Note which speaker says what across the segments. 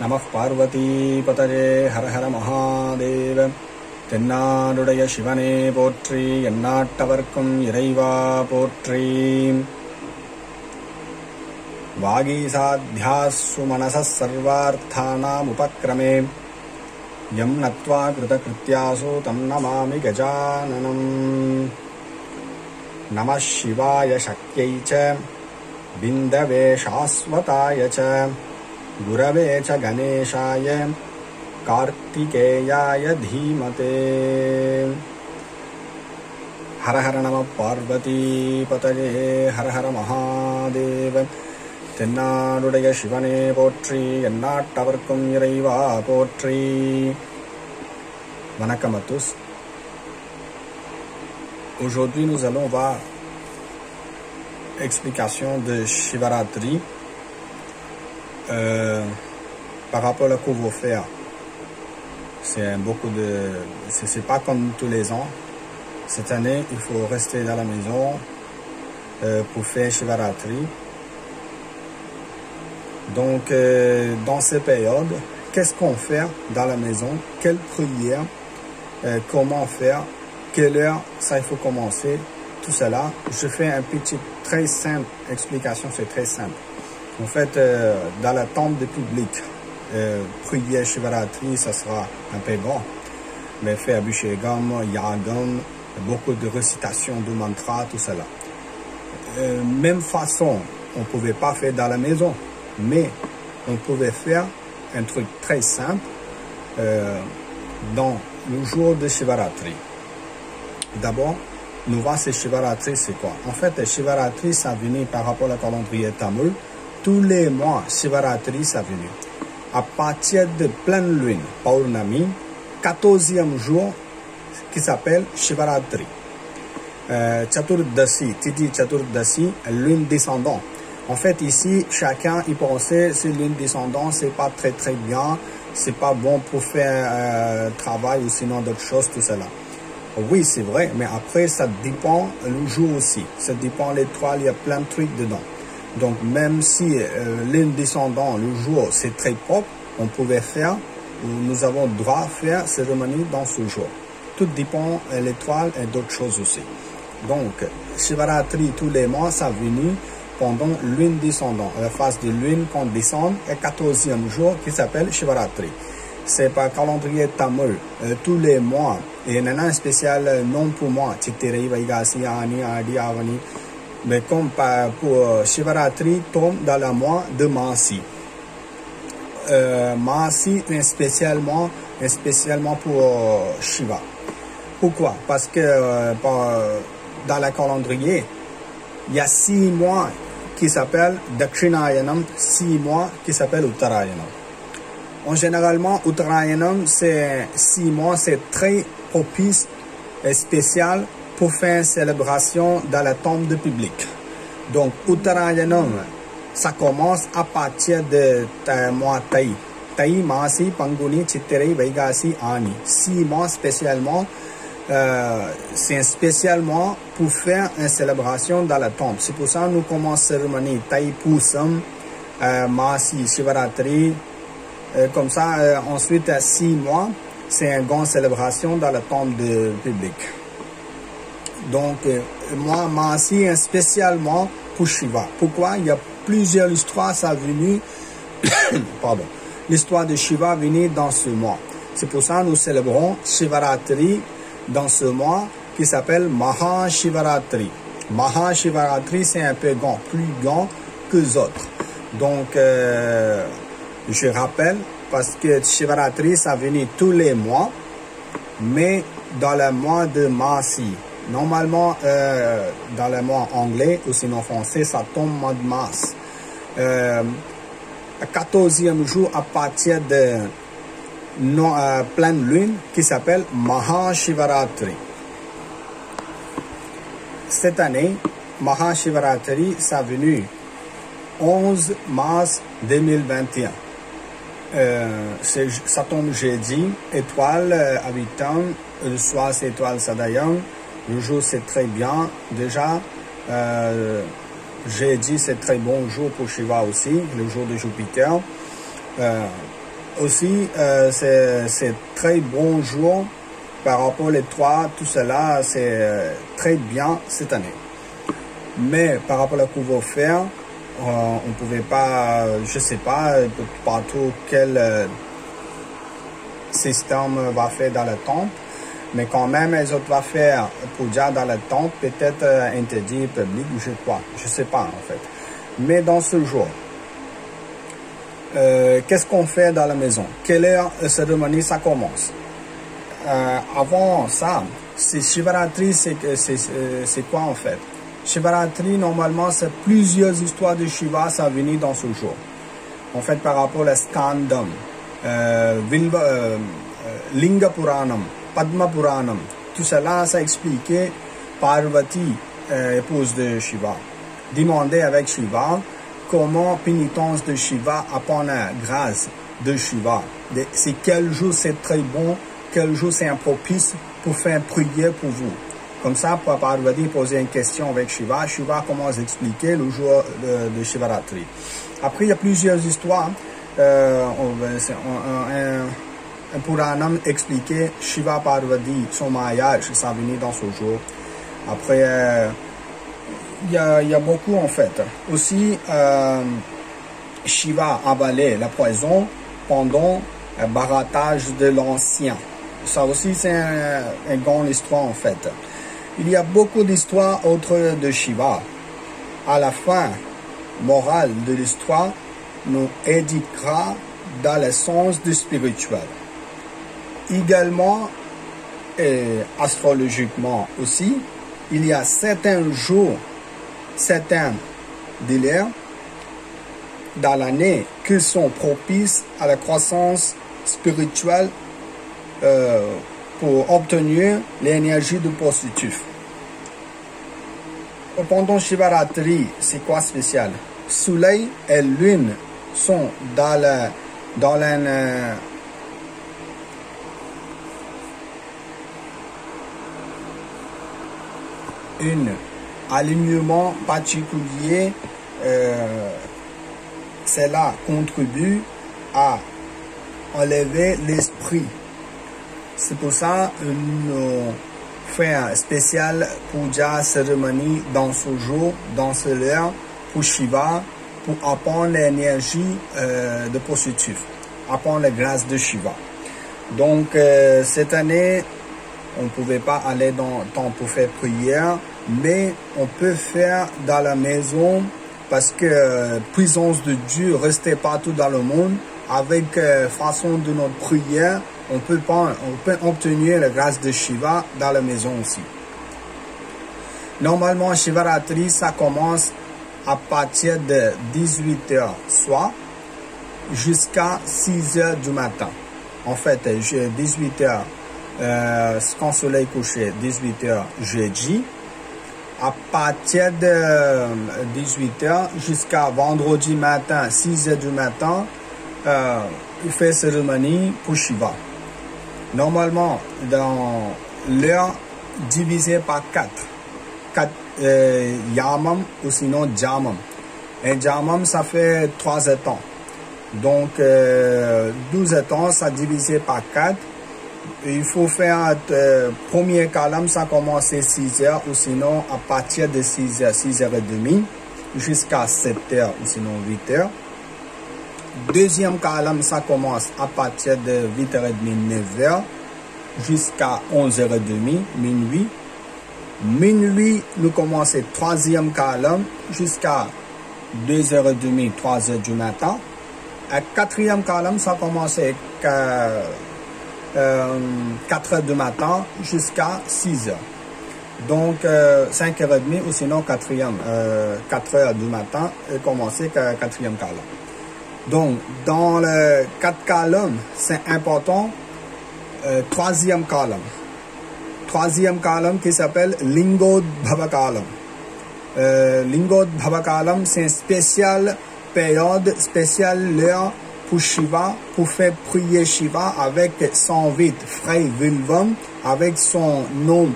Speaker 1: நமः பார்வதி பதஜே ஹர ஹர மகாதேவ. தென்னாடுடைய சிவனே போற்றி, எந்நாட்டவர்க்கும் இறைவா போற்றி. வாகீசாத்யாஸ்ஸு மனசः சர்வார்த்தானாம் உபக்ரமே யம் நத்வா கிருதகிருத்யாசு தம் நமாமி கஜானனம். நமः சிவாய சக்யை ச பிந்தவே சாஸ்வதாய ச குரவே ச கணேசாய கார்த்திகேயாய தீமதே. ஹர ஹர நம பார்வதி பதஜே ஹர ஹர மகாதேவ. தென்னாடுடைய சிவனே போற்றி, எந்நாட்டவர்க்கும் இறைவா போற்றி. வணக்கம் à tous. Aujourd'hui nous allons voir explication de Shivaratri par rapport au couvre-feu. C'est pas comme tous les ans. Cette année, il faut rester dans la maison pour faire Shivaratri. Donc, dans ces périodes, qu'est-ce qu'on fait dans la maison? Quelle prière? Comment faire? Quelle heure? Ça, il faut commencer. Tout cela, je fais un petit, très simple explication. C'est très simple. En fait, dans la temple de public, prière Shivaratri, ça sera un peu grand. Mais faire Abhishekam, Yagam, beaucoup de récitation de mantras, tout cela. Même façon, on ne pouvait pas faire dans la maison, mais on pouvait faire un truc très simple dans le jour de Shivaratri. D'abord, nous voir ce Shivaratri, c'est quoi? En fait, Shivaratri, ça venu par rapport au calendrier Tamil. Tous les mois, Shivaratri, ça venu. À partir de pleine lune, Paurnami, 14e jour, qui s'appelle Shivaratri. Chaturdasi, Titi Chaturdasi, lune descendant. En fait, ici, chacun y pensait, c'est lune descendant, c'est pas très très bien, c'est pas bon pour faire travail ou sinon d'autres choses, tout cela. Oui, c'est vrai, mais après, ça dépend le jour aussi. Ça dépend l'étoile, il y a plein de trucs dedans. Donc, même si lune descendant, le jour, c'est très propre, on pouvait faire, nous avons le droit de faire cérémonie dans ce jour. Tout dépend de l'étoile et d'autres choses aussi. Donc, Shivaratri, tous les mois, ça venu pendant lune descendant. La phase de lune qu'on descend est 14e jour qui s'appelle Shivaratri. C'est par calendrier Tamil. Tous les mois, et il y en a un spécial nom pour moi, Chittirei, Vaigasi, Ani, Adi, Avani. Mais comme pour Shivaratri tombe dans le mois de Masi. Masi est spécialement pour Shiva. Pourquoi? Parce que dans le calendrier, il y a 6 mois qui s'appellent Dakshinayanam, 6 mois qui s'appellent Uttarayanam. En généralement, Uttarayanam, c'est 6 mois, c'est très propice et spécial pour faire une célébration dans la tombe de public. Donc, Uttarayanam, ça commence à partir de mois Tai. Tai, Masi, Panguni, Chittirei, Vaigasi, Ani. 6 mois spécialement, c'est spécialement pour faire une célébration dans la tombe. C'est pour ça que nous commençons la cérémonie Tai Pusam, Masi, Shivaratri. Comme ça, ensuite, 6 mois, c'est une grande célébration dans la tombe de public. Donc, moi, Masi, spécialement pour Shiva. Pourquoi? Il y a plusieurs histoires, ça a venu, pardon, l'histoire de Shiva venue dans ce mois. C'est pour ça que nous célébrons Shivaratri dans ce mois qui s'appelle Mahashivaratri. Mahashivaratri, c'est un peu grand, plus grand que les autres. Donc, je rappelle, parce que Shivaratri, ça venu tous les mois, mais dans le mois de Masi. Normalement, dans le mois anglais ou sinon français, ça tombe au mois de mars. 14e jour à partir de pleine lune qui s'appelle Mahashivaratri. Cette année, Mahashivaratri, ça a venu 11 mars 2021. Ça tombe jeudi, étoile habitant, le soir c'est étoile Sadayam, le jour c'est très bien. Déjà, jeudi c'est très bon jour pour Shiva aussi, le jour de Jupiter. aussi, c'est très bon jour par rapport aux 3, tout cela, c'est très bien cette année. Mais par rapport à la couvre-feu, on ne pouvait pas, je sais pas, partout quel système va faire dans le temple, mais quand même, les autres vont faire puja dans le temple, peut-être interdit public, je crois, je sais pas en fait. Mais dans ce jour, qu'est-ce qu'on fait dans la maison? Quelle heure la cérémonie ça commence? Avant ça, c'est Shivaratri, c'est quoi en fait? Shivaratri, normalement, c'est plusieurs histoires de Shiva, ça venait dans ce jour. En fait, par rapport à Skandam, Linga Puranam, Padma Puranam, tout cela, ça expliquait Parvati, épouse de Shiva, demandait avec Shiva comment pénitence de Shiva apprend la grâce de Shiva. C'est quel jour c'est très bon, quel jour c'est impropice pour faire prière pour vous. Comme ça, Parvati posait une question avec Shiva. Shiva commence à expliquer le jour de Shivaratri. Après, il y a plusieurs histoires. Un Puranam expliquait Shiva Parvati, son mariage, ça venait dans ce jour. Après, il y a beaucoup en fait. Aussi, Shiva avalait la poison pendant le barattage de l'ancien. Ça aussi, c'est une grande histoire en fait. Il y a beaucoup d'histoires autres de Shiva. À la fin, morale de l'histoire nous éduquera dans le sens du spirituel. Également, et astrologiquement aussi, il y a certains jours, certains délais dans l'année qui sont propices à la croissance spirituelle pour obtenir l'énergie du positif. Pendant Shivaratri, c'est quoi spécial? Soleil et lune sont dans un alignement particulier. Cela contribue à enlever l'esprit. C'est pour ça que nous faisons un spécial puja cérémonie dans ce jour, dans ce l'heure, pour Shiva, pour apprendre l'énergie de positif, apprendre la grâce de Shiva. Donc, cette année, on ne pouvait pas aller dans le temple pour faire prière, mais on peut faire dans la maison parce que présence de Dieu restait partout dans le monde. Avec façon de notre prière, on peut obtenir la grâce de Shiva dans la maison aussi. Normalement, Shivaratri, ça commence à partir de 18h soir jusqu'à 6h du matin. En fait, 18h quand le soleil couché, 18h jeudi. À partir de 18h jusqu'à vendredi matin, 6h du matin, il fait cérémonie pour Shiva. Normalement, dans l'heure divisée par 4 yamam ou sinon jamam. Un jamam, ça fait 3 étangs. Donc, 12 étangs, ça divisé par 4. Il faut faire premier kalam, ça commence à 6h ou sinon à partir de 6h, 6h30 jusqu'à 7h ou sinon 8h. Deuxième kalam, ça commence à partir de 8h30, 9h jusqu'à 11h30, minuit. Minuit, nous commençons troisième kalam jusqu'à 2h30, 3h du matin. À quatrième kalam, ça commence à 4h du matin jusqu'à 6h. Donc 5h30 ou sinon 4h du matin et commencer à quatrième kalam. Donc dans le 4 kalam, c'est important, troisième kalam. Troisième kalam qui s'appelle Lingodbhava kalam. Lingodbhava kalam, c'est une spéciale période, spéciale l'heure pour Shiva, pour faire prier Shiva avec son vide, frère Vilvam, avec son nom,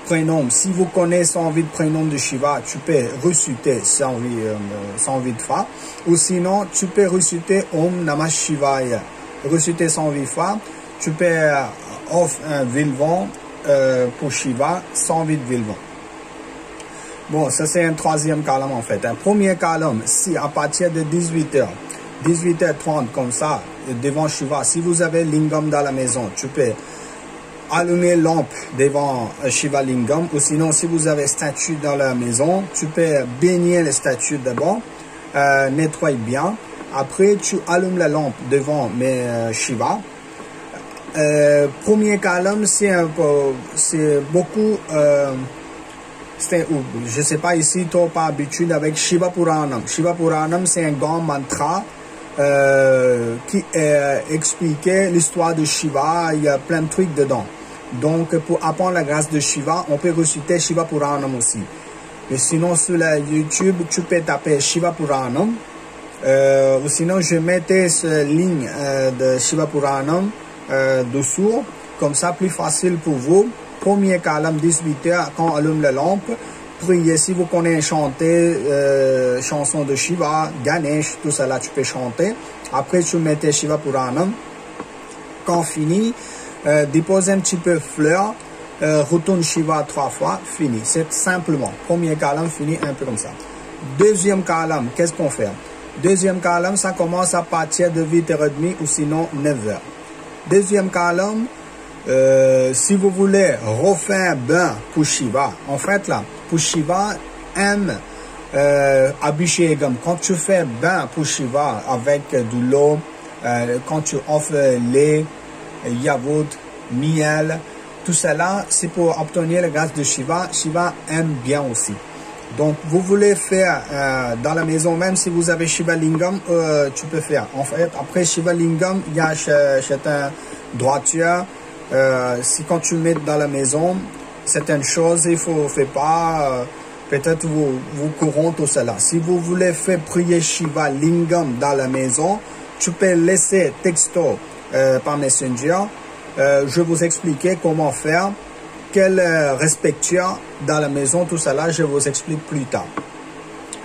Speaker 1: prénom. Si vous connaissez son vide, prénom de Shiva, tu peux réciter son vide fa, ou sinon tu peux réciter Om Namah Shivaya. réciter 108 fois, tu peux offrir un Vilvan pour Shiva, 108 Vilvan. Bon, ça c'est un troisième colonne en fait. Un premier colonne, si à partir de 18h, 18h30 comme ça, devant Shiva, si vous avez Lingam dans la maison, tu peux allumer lampe devant Shiva Lingam, ou sinon si vous avez statue dans la maison, tu peux baigner les statues d'abord, nettoyer bien. Après, tu allumes la lampe devant Shiva. Premier colonne, c'est beaucoup... je sais pas ici, tu n'as pas habitude avec Shiva Puranam. Shiva Puranam, c'est un grand mantra qui expliquait l'histoire de Shiva. Il y a plein de trucs dedans. Donc, pour apprendre la grâce de Shiva, on peut réciter Shiva Puranam aussi. Et sinon, sur la YouTube, tu peux taper Shiva Puranam. Ou sinon, je mettais cette ligne de Shiva Puranam dessous. Comme ça, plus facile pour vous. Premier colonne, 18h, quand on allume la lampe, priez. Si vous connaissez chanter chanson de Shiva, Ganesh, tout ça là, tu peux chanter. Après, tu mettez Shiva Puranam. Quand fini, dépose un petit peu fleur, retourne Shiva 3 fois, fini. C'est simplement. Premier colonne, fini un peu comme ça. Deuxième colonne, qu'est-ce qu'on fait? Deuxième colonne, ça commence à partir de 8h30 ou sinon 9h. Deuxième colonne, si vous voulez refaire un bain pour Shiva, en fait là, pour Shiva aime Abhishekam. Quand tu fais bain pour Shiva avec de l'eau, quand tu offres lait, yaourt, miel, tout cela, c'est pour obtenir la grâce de Shiva. Shiva aime bien aussi. Donc, vous voulez faire dans la maison, même si vous avez Shiva Lingam, tu peux faire. En fait, après Shiva Lingam, il y a un droiture. Si quand tu mets dans la maison, certaines choses, il faut faire pas, peut-être vous courons tout cela. Si vous voulez faire prier Shiva Lingam dans la maison, tu peux laisser texto par Messenger. Je vais vous expliquer comment faire, quel respectueux dans la maison, tout cela, je vous explique plus tard.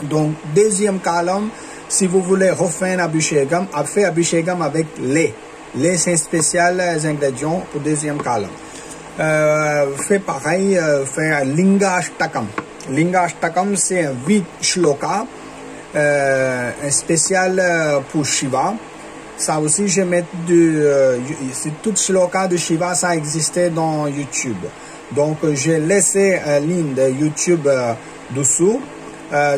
Speaker 1: Donc, deuxième colonne, si vous voulez refaire un Abhishekam, fait Abhishekam avec lait. Lait, c'est un spécial ingrédient pour deuxième colonne. Fait pareil, fait un Lingashtakam. Lingashtakam, c'est un 8 shloka, un spécial pour Shiva. Ça aussi, je mets c'est tout shloka de Shiva, ça existait dans YouTube. Donc, j'ai laissé une ligne de YouTube dessous.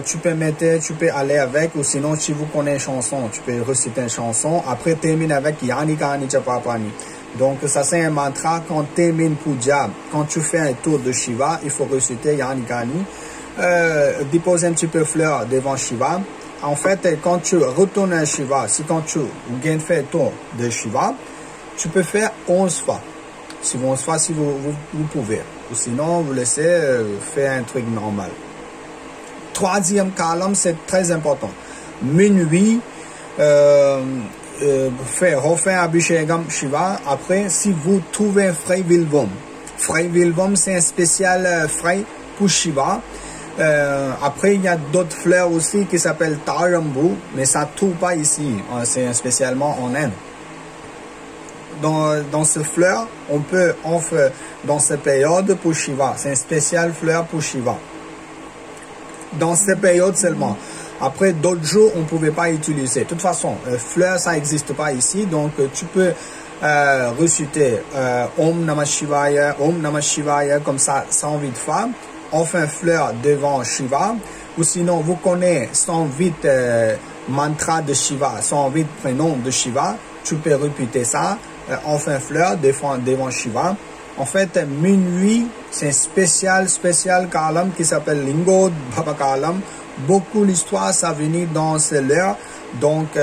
Speaker 1: Tu peux aller avec, ou sinon, si vous connaissez une chanson, tu peux réciter une chanson. Après, termine avec Yani Kani Chapapani. Donc, ça, c'est un mantra. Quand tu termines puja, quand tu fais un tour de Shiva, il faut réciter Yani Kani. Dépose un petit peu de fleurs devant Shiva. En fait, quand tu retournes à Shiva, quand tu viens de faire un tour de Shiva, tu peux faire 11 fois. Si 11 fois, si vous pouvez. Ou sinon, vous laissez faire un truc normal. Troisième colonne, c'est très important. Minuit, refaire Abhishekam Shiva. Après, si vous trouvez un Frey Vilvam. Frey Vilvam, c'est un spécial Frey pour Shiva. Après, il y a d'autres fleurs aussi qui s'appellent Tarambu, mais ça ne trouve pas ici. C'est spécialement en Inde. Dans ces fleurs, on peut offrir dans cette période pour Shiva. C'est une spéciale fleur pour Shiva. Dans cette période seulement. Après, d'autres jours, on ne pouvait pas utiliser. De toute façon, fleurs, ça n'existe pas ici. Donc, tu peux réciter Om Namah Shivaya, comme ça, 108 fois. Enfin, fleur devant Shiva. Ou sinon, vous connaissez 108 mantras de Shiva, 108 prénoms de Shiva. Tu peux répéter ça. Enfin, fleur devant Shiva. En fait, minuit, c'est un spécial column qui s'appelle Lingod Bhava Kalam. Beaucoup l'histoire, ça venait dans cette heure. Donc,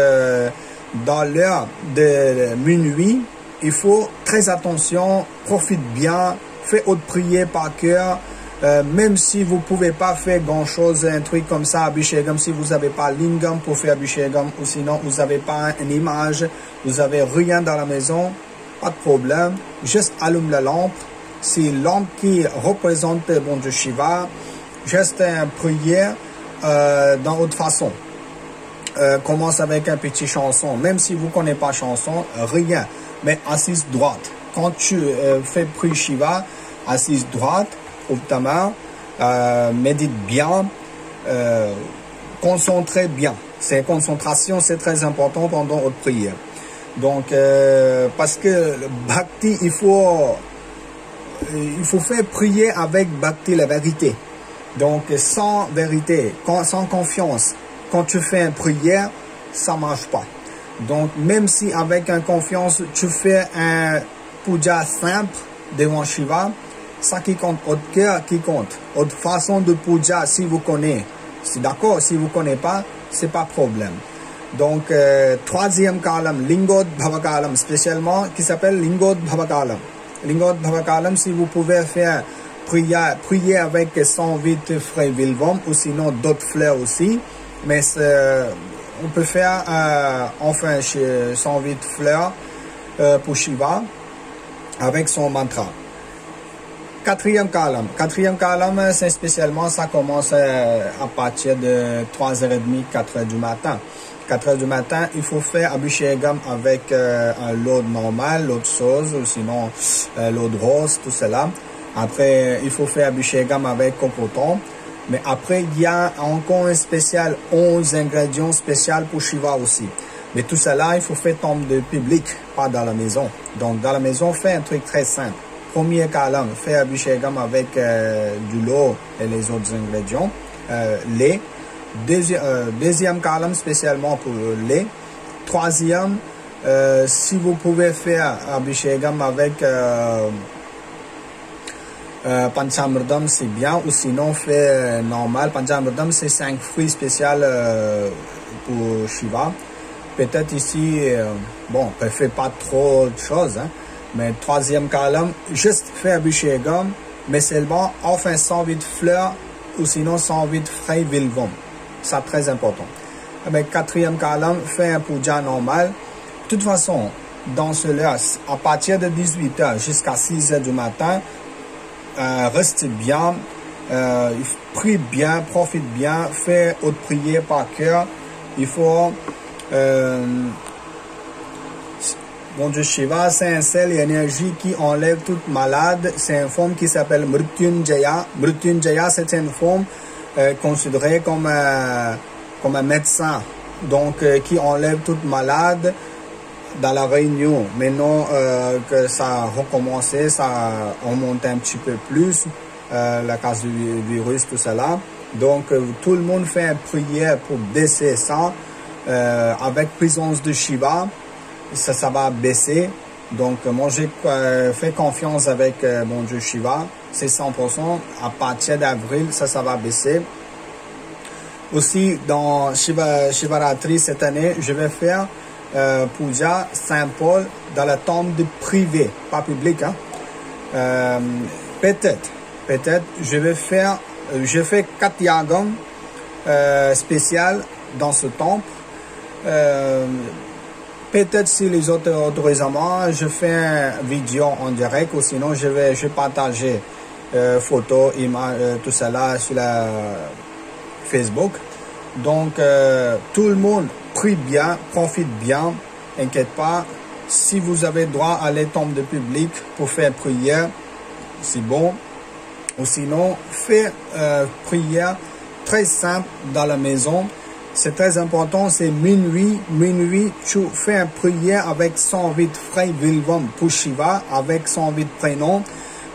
Speaker 1: dans l'heure de minuit, il faut très attention, profite bien, faites haute prière par cœur. Même si vous pouvez pas faire grand chose, un truc comme ça, Abhishekam, si vous n'avez pas Lingam pour faire Abhishekam, ou sinon vous n'avez pas une image, vous n'avez rien dans la maison, pas de problème, juste allume la lampe. C'est lampe qui représente bon Dieu Shiva, juste une prière dans autre façon. commence avec un petit chanson. Même si vous connaissez pas chanson, rien. Mais assise droite. Quand tu fais prier Shiva, assise droite, ouvre ta main, médite bien, concentrez bien. Cette concentration, c'est très important pendant votre prière. Donc, parce que le bhakti, il faut faire prier avec bhakti, la vérité. Donc, sans vérité, sans confiance, quand tu fais une prière, ça marche pas. Donc, même si avec une confiance, tu fais un puja simple devant Shiva, ça qui compte, votre cœur qui compte, votre façon de puja, si vous connaissez, c'est d'accord, si vous connaissez pas, c'est pas problème. Donc, troisième kalam, Lingod Bhavakalam, spécialement, qui s'appelle Lingod Bhavakalam. Lingod Bhavakalam, si vous pouvez faire prier avec 108 feuilles vilvom, ou sinon d'autres fleurs aussi, mais on peut faire enfin 108 fleurs pour Shiva avec son mantra. Quatrième kalam, c'est spécialement, ça commence à partir de 3h30, 4h du matin. 4h du matin, il faut faire abhishekam avec un lot normal, l'eau de sauce, ou sinon l'eau de rose, tout cela. Après, il faut faire abhishekam avec cocoton. Mais après, il y a encore un spécial, 11 ingrédients spéciaux pour Shiva aussi. Mais tout cela, il faut faire tomber de public, pas dans la maison. Donc, dans la maison, fait un truc très simple. Premier kalam, fait abhishekam avec du lait et les autres ingrédients, lait. Deuxième kalam, spécialement pour le lait. Troisième, si vous pouvez faire abhishekam avec Panchamridam, c'est bien, ou sinon fait normal. Panchamridam, c'est 5 fruits spéciaux pour Shiva. Peut-être ici, bon, on ne fait pas trop de choses, hein, mais troisième kalam, juste fait abhishekam, mais seulement enfin 108 fleurs, ou sinon 108 feuilles vilvom. C'est très important. Avec quatrième kalam, fait un puja normal. De toute façon, dans cela, à partir de 18h jusqu'à 6h du matin, reste bien, prie bien, profite bien, fais haute prière par cœur. Il faut bon Dieu Shiva, c'est un sel et énergie qui enlève toute malade. C'est une forme qui s'appelle Mrityunjaya. Mrityunjaya, c'est une forme considérée comme un médecin, donc qui enlève toute malade. Dans la réunion, maintenant que ça a recommencé, ça a remonté un petit peu plus, la cause du virus, tout cela. Donc, tout le monde fait une prière pour baisser ça. Avec présence de Shiva, ça va baisser. Donc, moi, j'ai fait confiance avec mon Dieu Shiva. C'est 100%. À partir d'avril, ça va baisser. Aussi, dans Shivaratri cette année, je vais faire puja Saint-Paul dans la tombe privée, pas publique. Hein. Peut-être, je fais 4 yagam spécial dans ce temple. Peut-être si les autres autorisent moi, je fais une vidéo en direct, ou sinon je vais partager photos, images, tout cela sur la Facebook. Donc, tout le monde prie bien, profite bien, inquiète pas. Si vous avez droit à les tombes de public pour faire prière, c'est bon. Ou sinon, faites prière très simple dans la maison. C'est très important, c'est minuit, tu fais une prière avec 108 feuilles vilvom pour Shiva, avec 108 prénoms.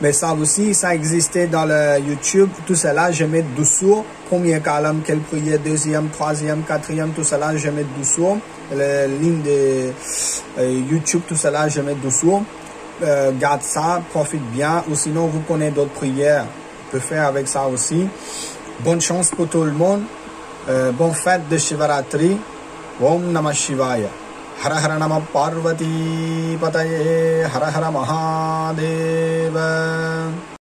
Speaker 1: Mais ça aussi, ça existait dans le YouTube. Tout cela, je mets dessous. Premier kalam, quelle prière, deuxième, troisième, quatrième, tout cela, je mets dessous. La ligne de YouTube, tout cela, je mets dessous. Garde ça, profite bien. Ou sinon, vous connaissez d'autres prières. Vous pouvez faire avec ça aussi. Bonne chance pour tout le monde. Bonne fête de Shivaratri. Om Namah Shivaya. Hara Hara Namah Parvati Pataye. Hara Hara Mahadeva.